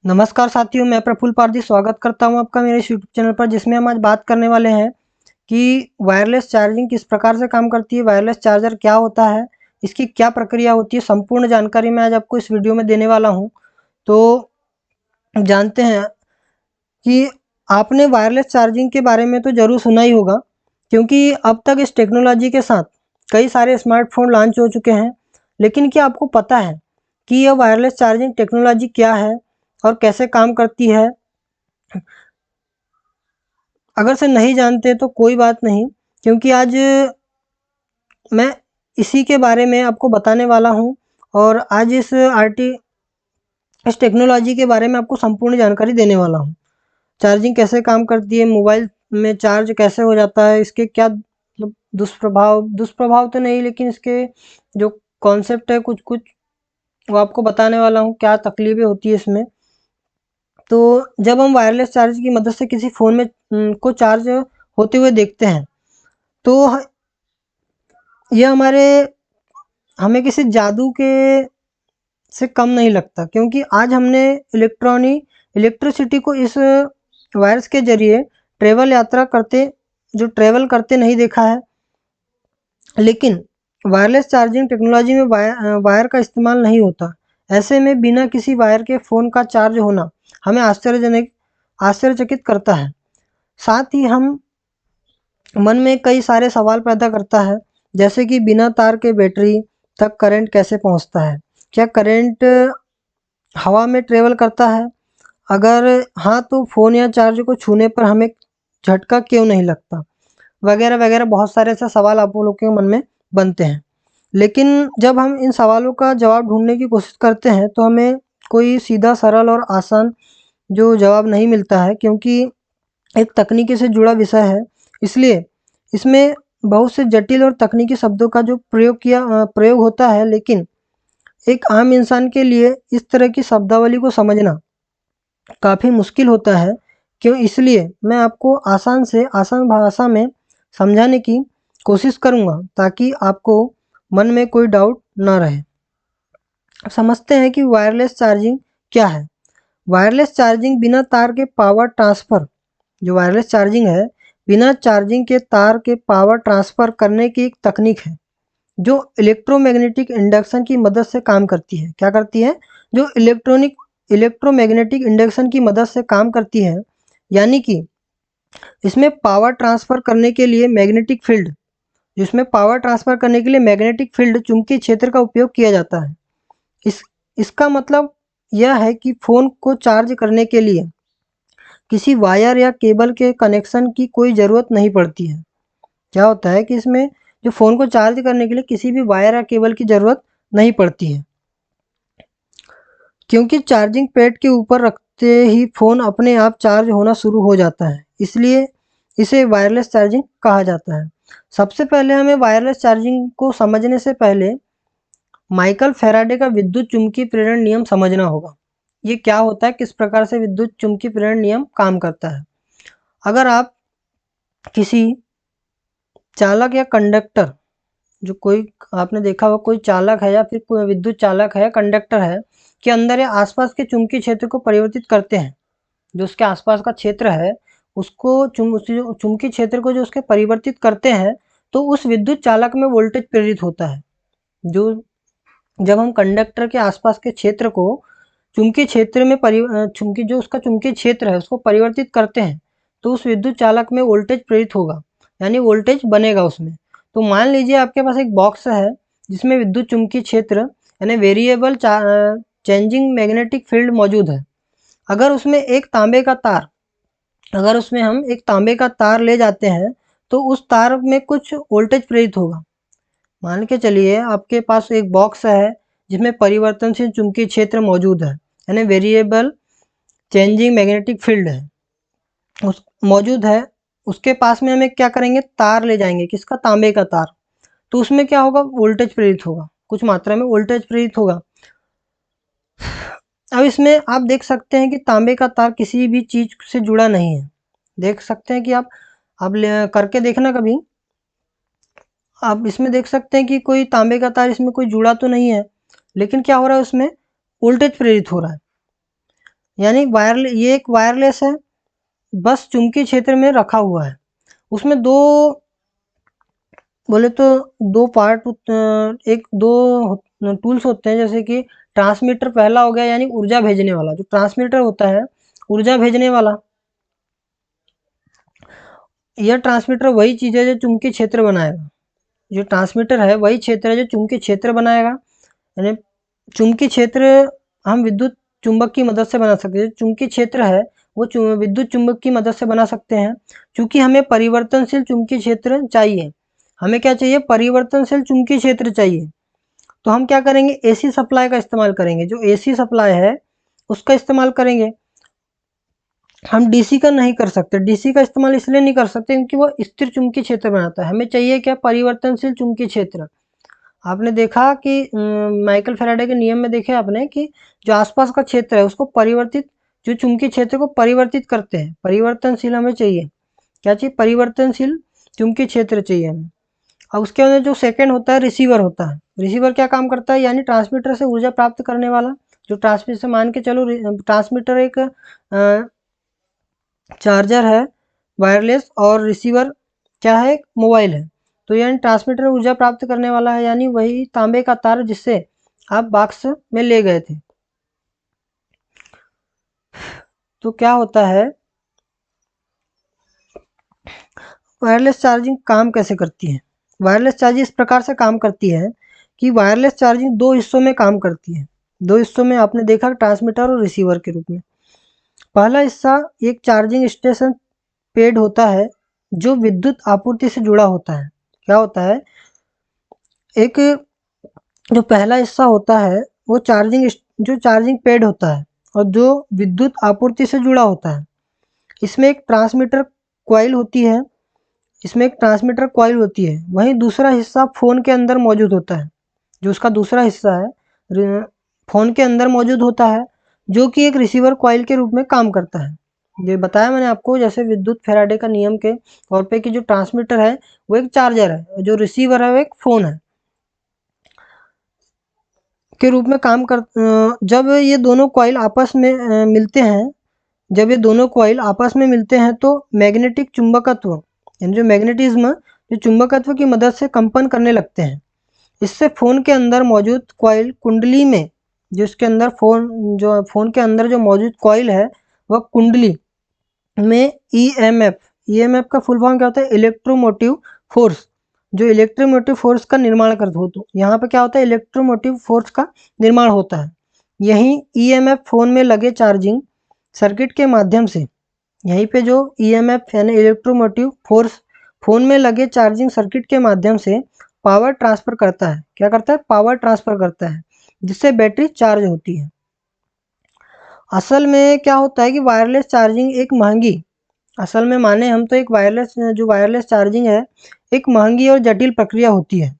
नमस्कार साथियों, मैं प्रफुल्ल पारधी स्वागत करता हूं आपका मेरे यूट्यूब चैनल पर, जिसमें हम आज बात करने वाले हैं कि वायरलेस चार्जिंग किस प्रकार से काम करती है, वायरलेस चार्जर क्या होता है, इसकी क्या प्रक्रिया होती है। संपूर्ण जानकारी मैं आज आपको इस वीडियो में देने वाला हूं। तो जानते हैं कि आपने वायरलेस चार्जिंग के बारे में तो ज़रूर सुना ही होगा, क्योंकि अब तक इस टेक्नोलॉजी के साथ कई सारे स्मार्टफोन लॉन्च हो चुके हैं। लेकिन क्या आपको पता है कि यह वायरलेस चार्जिंग टेक्नोलॉजी क्या है और कैसे काम करती है? अगर से नहीं जानते तो कोई बात नहीं, क्योंकि आज मैं इसी के बारे में आपको बताने वाला हूं। और आज इस टेक्नोलॉजी के बारे में आपको संपूर्ण जानकारी देने वाला हूं। चार्जिंग कैसे काम करती है, मोबाइल में चार्ज कैसे हो जाता है, इसके क्या मतलब दुष्प्रभाव तो नहीं, लेकिन इसके जो कॉन्सेप्ट है कुछ कुछ वो आपको बताने वाला हूँ, क्या तकलीफें होती है इसमें। तो जब हम वायरलेस चार्ज की मदद से किसी फ़ोन में को चार्ज होते हुए देखते हैं, तो यह हमें किसी जादू के से कम नहीं लगता, क्योंकि आज हमने इलेक्ट्रिसिटी को इस वायर्स के ज़रिए ट्रैवल करते नहीं देखा है। लेकिन वायरलेस चार्जिंग टेक्नोलॉजी में वायर का इस्तेमाल नहीं होता। ऐसे में बिना किसी वायर के फ़ोन का चार्ज होना हमें आश्चर्यचकित करता है। साथ ही हम मन में कई सारे सवाल पैदा करता है, जैसे कि बिना तार के बैटरी तक करंट कैसे पहुंचता है? क्या करंट हवा में ट्रेवल करता है? अगर हाँ, तो फ़ोन या चार्ज को छूने पर हमें झटका क्यों नहीं लगता? वगैरह वगैरह बहुत सारे ऐसे सवाल आप लोग के मन में बनते हैं। लेकिन जब हम इन सवालों का जवाब ढूंढने की कोशिश करते हैं, तो हमें कोई सीधा, सरल और आसान जो जवाब नहीं मिलता है, क्योंकि एक तकनीकी से जुड़ा विषय है। इसलिए इसमें बहुत से जटिल और तकनीकी शब्दों का जो प्रयोग होता है। लेकिन एक आम इंसान के लिए इस तरह की शब्दावली को समझना काफ़ी मुश्किल होता है। क्यों? इसलिए मैं आपको आसान से आसान भाषा में समझाने की कोशिश करूँगा, ताकि आपको मन में कोई डाउट ना रहे। अब समझते हैं कि वायरलेस चार्जिंग क्या है। वायरलेस चार्जिंग बिना तार के पावर ट्रांसफ़र जो वायरलेस चार्जिंग है, बिना चार्जिंग के तार के पावर ट्रांसफ़र करने की एक तकनीक है, जो इलेक्ट्रोमैग्नेटिक इंडक्शन की मदद से काम करती है। क्या करती है? जो इलेक्ट्रोमैग्नेटिक इंडक्शन की मदद से काम करती है। यानी कि इसमें पावर ट्रांसफ़र करने के लिए मैग्नेटिक फील्ड चुंबकीय क्षेत्र का उपयोग किया जाता है। इसका मतलब यह है कि फ़ोन को चार्ज करने के लिए किसी वायर या केबल के कनेक्शन की कोई ज़रूरत नहीं पड़ती है। क्या होता है कि इसमें जो फ़ोन को चार्ज करने के लिए किसी भी वायर या केबल की ज़रूरत नहीं पड़ती है, क्योंकि चार्जिंग पैड के ऊपर रखते ही फ़ोन अपने आप चार्ज होना शुरू हो जाता है। इसलिए इसे वायरलेस चार्जिंग कहा जाता है। सबसे पहले हमें वायरलेस चार्जिंग को समझने से पहले माइकल फैराडे का विद्युत चुम्बकीय प्रेरण नियम समझना होगा। ये क्या होता है, किस प्रकार से विद्युत चुम्बकीय प्रेरण नियम काम करता है। अगर आप किसी चालक या कंडक्टर, जो कोई आपने देखा होगा, कोई चालक है या फिर कोई विद्युत चालक है, कंडक्टर है, के अंदर या आसपास के चुंबकीय क्षेत्र को परिवर्तित करते हैं। जो उसके आसपास का क्षेत्र है, उसको चुंबकीय क्षेत्र को जो उसके परिवर्तित करते हैं, तो उस विद्युत चालक में वोल्टेज प्रेरित होता है। जो जब हम कंडक्टर के आसपास के क्षेत्र को चुंबकीय क्षेत्र में चुंबकीय जो उसका चुंबकीय क्षेत्र है उसको परिवर्तित करते हैं, तो उस विद्युत चालक में वोल्टेज प्रेरित होगा, यानी वोल्टेज बनेगा उसमें। तो मान लीजिए आपके पास एक बॉक्स है, जिसमें विद्युत चुम्बकीय क्षेत्र यानी वेरिएबल चेंजिंग मैग्नेटिक फील्ड मौजूद है। अगर उसमें हम एक तांबे का तार ले जाते हैं, तो उस तार में कुछ वोल्टेज प्रेरित होगा। मान के चलिए आपके पास एक बॉक्स है, जिसमें परिवर्तनशील चुंबकीय क्षेत्र मौजूद है, यानी वेरिएबल चेंजिंग मैग्नेटिक फील्ड है उस मौजूद है। उसके पास में हमें क्या करेंगे, तार ले जाएंगे, किसका? तांबे का तार। तो उसमें क्या होगा, वोल्टेज प्रेरित होगा, कुछ मात्रा में वोल्टेज प्रेरित होगा। अब इसमें आप देख सकते हैं कि तांबे का तार किसी भी चीज़ से जुड़ा नहीं है। देख सकते हैं कि आप करके देखना कभी। आप इसमें देख सकते हैं कि कोई तांबे का तार इसमें कोई जुड़ा तो नहीं है, लेकिन क्या हो रहा है, उसमें वोल्टेज प्रेरित हो रहा है। यानी ये एक वायरलेस है, बस चुंबकीय क्षेत्र में रखा हुआ है। उसमें दो बोले तो दो पार्ट एक दो टूल्स होते हैं, जैसे कि ट्रांसमीटर पहला हो गया, यानी ऊर्जा भेजने वाला। जो ट्रांसमीटर होता है ऊर्जा भेजने वाला, यह ट्रांसमीटर वही चीज़ है जो चुंबकीय क्षेत्र बनाएगा। जो ट्रांसमीटर है वही क्षेत्र है जो चुंबकीय क्षेत्र बनाएगा। यानी चुंबकीय क्षेत्र हम विद्युत चुंबक की मदद से बना सकते हैं। जो चुंबकीय क्षेत्र है वो विद्युत चुंबक की मदद से बना सकते हैं। क्योंकि हमें परिवर्तनशील चुंबकीय क्षेत्र चाहिए। हमें क्या चाहिए? परिवर्तनशील चुंबकीय क्षेत्र चाहिए। तो हम क्या करेंगे? एसी सप्लाई का इस्तेमाल करेंगे। जो एसी सप्लाई है उसका इस्तेमाल करेंगे। हम डीसी का नहीं कर सकते। डीसी का इस्तेमाल इसलिए नहीं कर सकते क्योंकि वो स्थिर चुंबकीय क्षेत्र बनाता है। हमें चाहिए क्या? परिवर्तनशील चुंबकीय क्षेत्र। आपने देखा कि माइकल फैराडे के नियम में देखे आपने कि जो आसपास का क्षेत्र है उसको परिवर्तित, जो चुंबकीय क्षेत्र को परिवर्तित करते हैं। परिवर्तनशील हमें चाहिए। क्या चाहिए? परिवर्तनशील चुंबकीय क्षेत्र चाहिए हमें। अब उसके अंदर जो सेकंड होता है रिसीवर होता है। रिसीवर क्या काम करता है? यानी ट्रांसमीटर से ऊर्जा प्राप्त करने वाला। जो ट्रांसमीटर से मान के चलो, ट्रांसमीटर एक चार्जर है वायरलेस, और रिसीवर क्या है? मोबाइल है। तो यानी ट्रांसमीटर ऊर्जा प्राप्त करने वाला है, यानी वही तांबे का तार जिससे आप बॉक्स में ले गए थे। तो क्या होता है, वायरलेस चार्जिंग काम कैसे करती है? वायरलेस चार्जिंग इस प्रकार से काम करती है कि वायरलेस चार्जिंग दो हिस्सों में काम करती है। दो हिस्सों में आपने देखा, ट्रांसमीटर और रिसीवर के रूप में। पहला हिस्सा एक चार्जिंग स्टेशन पेड होता है जो विद्युत आपूर्ति से जुड़ा होता है। क्या होता है? एक जो पहला हिस्सा होता है वो जो चार्जिंग पेड होता है और जो विद्युत आपूर्ति से जुड़ा होता है। इसमें एक ट्रांसमीटर कॉइल होती है। इसमें एक ट्रांसमीटर कॉइल होती है। वहीं दूसरा हिस्सा फ़ोन के अंदर मौजूद होता है। जो उसका दूसरा हिस्सा है फ़ोन के अंदर मौजूद होता है, जो कि एक रिसीवर कॉइल के रूप में काम करता है। ये बताया मैंने आपको, जैसे विद्युत फैराडे का नियम के तौर पे कि जो ट्रांसमीटर है वो एक चार्जर है, जो रिसीवर है वो एक फ़ोन है के रूप में काम कर। जब ये दोनों कॉइल आपस में मिलते हैं, जब ये दोनों कॉइल आपस में मिलते हैं तो मैग्नेटिक चुंबकत्व, यानी जो मैग्नेटिज्म, जो चुंबकत्व की मदद से कंपन करने लगते हैं। इससे फ़ोन के अंदर मौजूद कॉइल कुंडली में, जो इसके अंदर फ़ोन के अंदर जो मौजूद कॉइल है वह कुंडली में ईएमएफ का फुल फॉर्म क्या होता है? Electromotive force. जो इलेक्ट्रोमोटिव फोर्स का निर्माण कर हो, तो यहाँ पे क्या होता है? इलेक्ट्रोमोटिव फोर्स का निर्माण होता है। यही ईएमएफ फ़ोन में लगे चार्जिंग सर्किट के माध्यम से, यहीं पे जो ईएमएफ यानी इलेक्ट्रोमोटिव फोर्स फ़ोन में लगे चार्जिंग सर्किट के माध्यम से पावर ट्रांसफ़र करता है। क्या करता है? पावर ट्रांसफ़र करता है, जिससे बैटरी चार्ज होती है। असल में क्या होता है कि वायरलेस चार्जिंग एक महंगी, असल में माने हम तो एक वायरलेस चार्जिंग है, एक महंगी और जटिल प्रक्रिया होती है।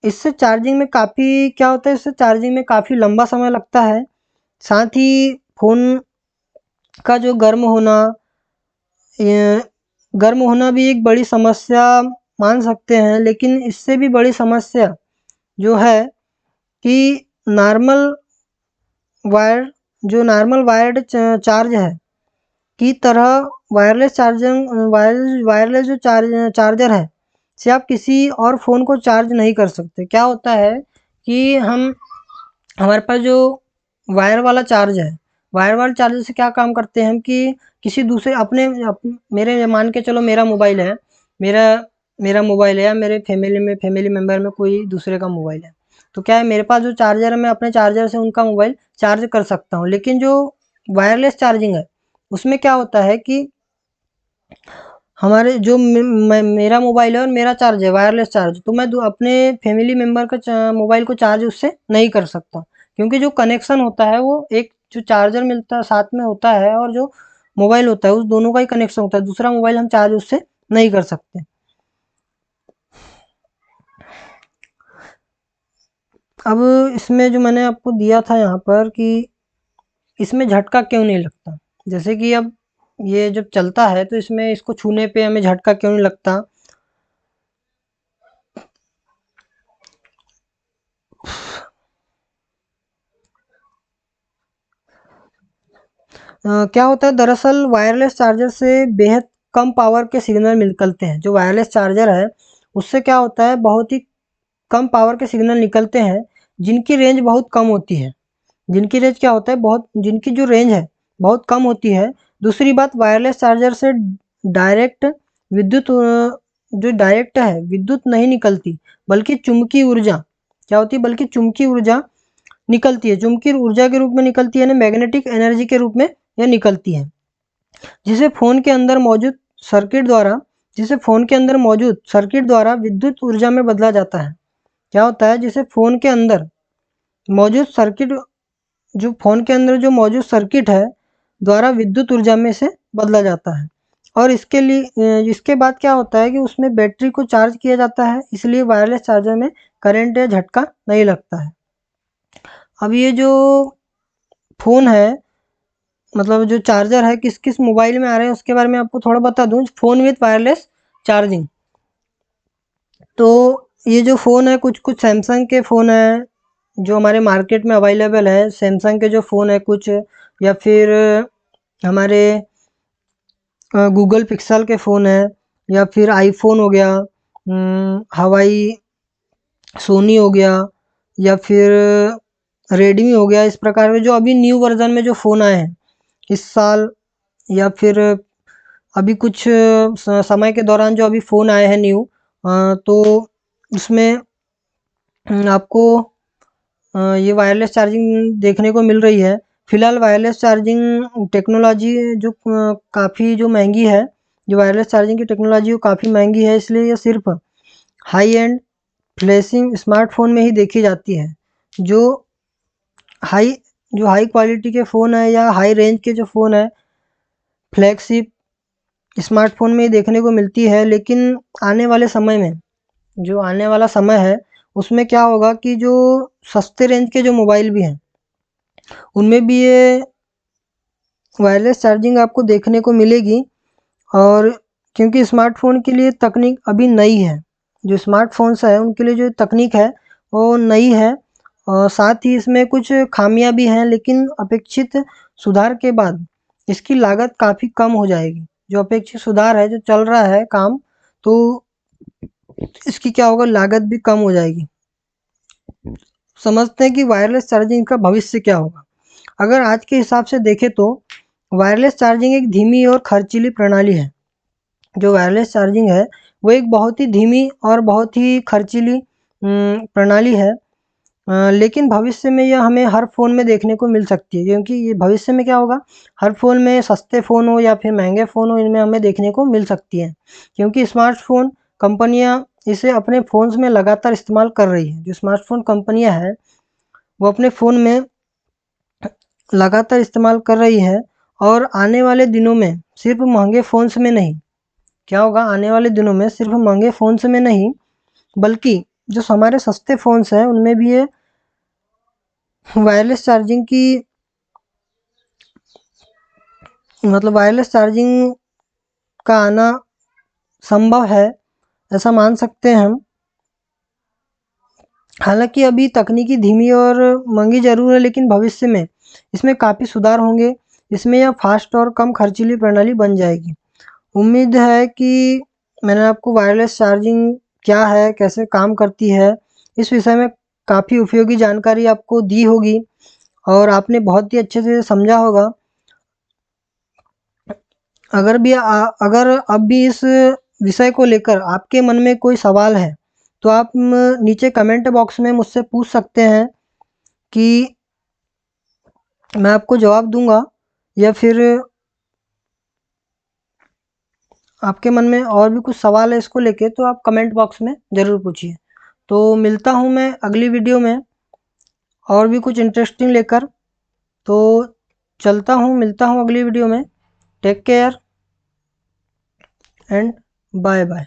इससे चार्जिंग में काफ़ी क्या होता है, इससे चार्जिंग में काफ़ी लंबा समय लगता है। साथ ही फ़ोन का जो ये गर्म होना भी एक बड़ी समस्या मान सकते हैं। लेकिन इससे भी बड़ी समस्या जो है कि normal wire normal wired charge है की तरह वायरलेस जो चार्जर है से आप किसी और फ़ोन को चार्ज नहीं कर सकते। क्या होता है कि हमारे पास जो वायर वाला चार्ज है, वायर वाले चार्जर से क्या काम करते हैं हम कि किसी दूसरे मेरे मान के चलो मेरा मोबाइल है, मेरा मेरा मोबाइल है, या मेरे फैमिली मेम्बर में कोई दूसरे का मोबाइल है। तो क्या है, मेरे पास जो चार्जर है मैं अपने चार्जर से उनका मोबाइल चार्ज कर सकता हूँ। लेकिन जो वायरलेस चार्जिंग है उसमें क्या होता है कि हमारे जो मेरा मोबाइल है और मेरा चार्ज है वायरलेस चार्ज, तो मैं अपने फैमिली मेम्बर का मोबाइल को चार्ज उससे नहीं कर सकता। क्योंकि जो कनेक्शन होता है वो एक जो चार्जर मिलता है साथ में होता है, और जो मोबाइल होता है उस दोनों का ही कनेक्शन होता है। दूसरा मोबाइल हम चार्ज उससे नहीं कर सकते। अब इसमें जो मैंने आपको दिया था यहाँ पर कि इसमें झटका क्यों नहीं लगता, जैसे कि अब ये जब चलता है तो इसमें इसको छूने पे हमें झटका क्यों नहीं लगता? क्या होता है, दरअसल वायरलेस चार्जर से बेहद कम पावर के सिग्नल निकलते हैं। जो वायरलेस चार्जर है उससे क्या होता है, बहुत ही कम पावर के सिग्नल निकलते हैं जिनकी रेंज बहुत कम होती है। जिनकी रेंज क्या होता है, जिनकी जो रेंज है बहुत कम होती है। दूसरी बात, वायरलेस चार्जर से डायरेक्ट विद्युत जो डायरेक्ट है विद्युत नहीं निकलती, बल्कि चुंबकीय ऊर्जा क्या होती है, बल्कि चुंबकीय ऊर्जा निकलती है। चुंबकीय ऊर्जा के रूप में निकलती है ना, मैग्नेटिक एनर्जी के रूप में यह निकलती है, जिसे फ़ोन के अंदर मौजूद सर्किट द्वारा विद्युत ऊर्जा में बदला जाता है। क्या होता है, जिसे फ़ोन के अंदर मौजूद सर्किट है द्वारा विद्युत ऊर्जा में से बदला जाता है। और इसके बाद क्या होता है कि उसमें बैटरी को चार्ज किया जाता है, इसलिए वायरलेस चार्जर में करंट या झटका नहीं लगता है। अब ये जो फ़ोन है, मतलब जो चार्जर है किस किस मोबाइल में आ रहे हैं उसके बारे में आपको थोड़ा बता दूं। फ़ोन विथ वायरलेस चार्जिंग, तो ये जो फ़ोन है, कुछ सैमसंग के फ़ोन है जो हमारे मार्केट में अवेलेबल है। सैमसंग के जो फ़ोन है कुछ, या फिर हमारे गूगल पिक्सल के फ़ोन है, या फिर आईफोन हो गया, हवाई सोनी हो गया, या फिर रेडमी हो गया। इस प्रकार के जो अभी न्यू वर्ज़न में जो फ़ोन आए हैं इस साल, या फिर अभी कुछ समय के दौरान जो अभी फ़ोन आए हैं न्यू, तो उसमें आपको ये वायरलेस चार्जिंग देखने को मिल रही है। फ़िलहाल वायरलेस चार्जिंग टेक्नोलॉजी जो काफ़ी जो महंगी है, जो वायरलेस चार्जिंग की टेक्नोलॉजी वो काफ़ी महंगी है, इसलिए ये सिर्फ हाई एंड फ्लैशिंग स्मार्टफोन में ही देखी जाती है। जो हाई जो हाई क्वालिटी के फ़ोन है या हाई रेंज के जो फ़ोन है, फ्लैगशिप स्मार्टफोन में ही देखने को मिलती है। लेकिन आने वाले समय में, जो आने वाला समय है उसमें क्या होगा कि जो सस्ते रेंज के जो मोबाइल भी हैं उनमें भी ये वायरलेस चार्जिंग आपको देखने को मिलेगी। और क्योंकि स्मार्टफ़ोन के लिए तकनीक अभी नई है, जो स्मार्टफ़ोन्स है उनके लिए जो तकनीक है वो नई है, और साथ ही इसमें कुछ खामियां भी हैं, लेकिन अपेक्षित सुधार के बाद इसकी लागत काफ़ी कम हो जाएगी। जो अपेक्षित सुधार है, जो चल रहा है काम, तो इसकी क्या होगा, लागत भी कम हो जाएगी। समझते हैं कि वायरलेस चार्जिंग का भविष्य क्या होगा। अगर आज के हिसाब से देखें तो वायरलेस चार्जिंग एक धीमी और खर्चीली प्रणाली है। जो वायरलेस चार्जिंग है वो एक बहुत ही धीमी और बहुत ही खर्चीली प्रणाली है। लेकिन भविष्य में यह हमें हर फ़ोन में देखने को मिल सकती है, क्योंकि ये भविष्य में क्या होगा, हर फ़ोन में, सस्ते फ़ोन हो या फिर महंगे फ़ोन हो, इनमें हमें देखने को मिल सकती है। क्योंकि स्मार्टफ़ोन कंपनियाँ इसे अपने फ़ोन्स में लगातार इस्तेमाल कर रही हैं। जो स्मार्टफ़ोन कंपनियाँ हैं वो अपने फ़ोन में लगातार इस्तेमाल कर रही है, और आने वाले दिनों में सिर्फ महंगे फ़ोन्स में नहीं, क्या होगा, आने वाले दिनों में सिर्फ महंगे फ़ोन्स में नहीं, बल्कि जो हमारे सस्ते फ़ोन्स हैं उनमें भी ये वायरलेस चार्जिंग की वायरलेस चार्जिंग का आना संभव है, ऐसा मान सकते हैं हम। हालांकि अभी तकनीकी धीमी और महंगी ज़रूर है, लेकिन भविष्य में इसमें काफ़ी सुधार होंगे। इसमें यह फास्ट और कम खर्चीली प्रणाली बन जाएगी। उम्मीद है कि मैंने आपको वायरलेस चार्जिंग क्या है, कैसे काम करती है, इस विषय में काफ़ी उपयोगी जानकारी आपको दी होगी, और आपने बहुत ही अच्छे से समझा होगा। अगर अब भी इस विषय को लेकर आपके मन में कोई सवाल है तो आप नीचे कमेंट बॉक्स में मुझसे पूछ सकते हैं कि मैं आपको जवाब दूंगा, या फिर आपके मन में और भी कुछ सवाल है इसको लेके तो आप कमेंट बॉक्स में ज़रूर पूछिए। तो मिलता हूँ मैं अगली वीडियो में और भी कुछ इंटरेस्टिंग लेकर। तो मिलता हूँ अगली वीडियो में। Take care and bye bye.